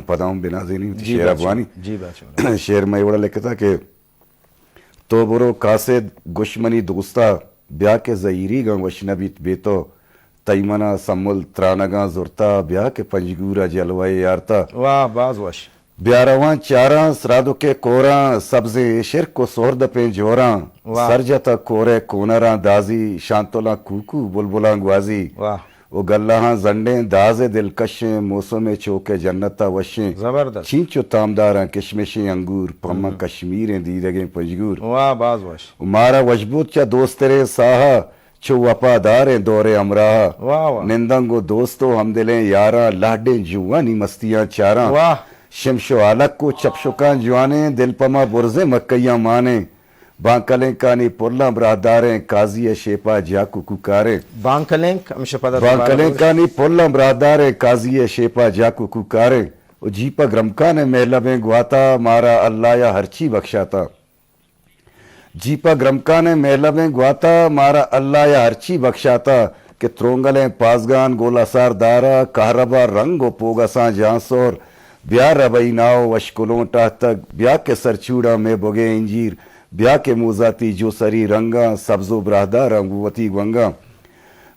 پداؤں بنازینی ہوتی جی شعر افغانی. جی بادشاہ. شعر میں بڑا لکھا تھا کہ تو برو قاصد گشمنی دوستا بیا کے زہیری گاں وشنبیت بیتو تیمنا سمل ترانگاں زرتا بیا کے پنجگورا جلوائے یارتا واہ باز وش. بیارواں چاراں سرادو کے کوراں سبزے شرک کو سہرد پہ جوراں سرجتا کورے کونراں دازی شانتولا کوکو بلبلاں گوازی واہ او گلہاں زنڈیں داز دلکشیں موسم چوکے جنتا وشیں زبردست. چینچو تامداراں کشمشیں انگور پما کشمیریں دیدگیں پنجگور واہ باز وش. مارا وجبوت چا دوسترے ساہا چھو وفاداریں دورے امراہا واہ واہ نندنگو دوستو ہم دلیں یاراں لاڈیں جوانی مستیاں چاراں واہ. شمشو آلک کو چپشکاں جوانے دل پما برزیں مکیاں مانے بانکلیں کانی پرلاں براداریں قاضی شیپا جاکو کوکاریں بانکلنک ہمشہ پتہ بانکلیں کانی پرلاں براداریں قاضی شیپا جاکو کوکاریں او جیپا گرمکانے محلبیں گواتا مارا اللہ یا ہرچی بخشاتا جیپا گرمکانے محلبیں گواتا مارا اللہ یا ہرچی بخشاتا کہ ترونگلیں پاسگان گولا سار دارا کہربا رنگو پوگا ساں جانسور بیا ربئی ناؤ وشکلوں ٹاہ تک بیا کے سر چوڑا میں بگے انجیر بیا کے موزاتی جو سری رنگا سبزو برادار انگوتی گونگا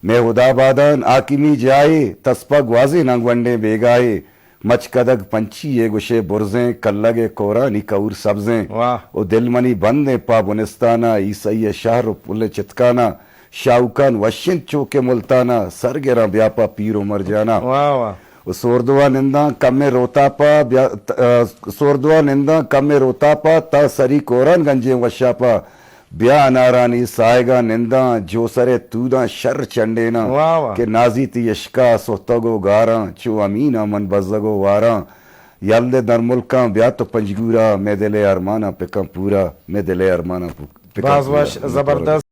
میں خدا بادان آکمی جائے تسپا گوازے ننگونڈے بیگائے مچ کدگ پنچی یہ گشے برزیں کلگے کورانی کور سبزیں واہ. او دل منی بندے پا بنستانا عیسائی شہر پل چتکانا شاوکان وشن چوکے ملتانا سرگرہ بیاپا پیرو مر جانا واہ واہ. سوردوا ننداں کم میں روتا پا سوردوا ننداں کم میں روتا پا تا سری کوران گنجیں وشا پا بیا انارانی سائگا ننداں جو سرے توداں شر چنڈینا واہ واہ. کہ نازی تی اشکا سوتگو گاراں چو امینا من بزگو واراں یلد در ملکاں بیا تو پنجگورا میں دلے ارمانا پکم پورا میں دلے ارمانا پکم باز پورا وش زبردست.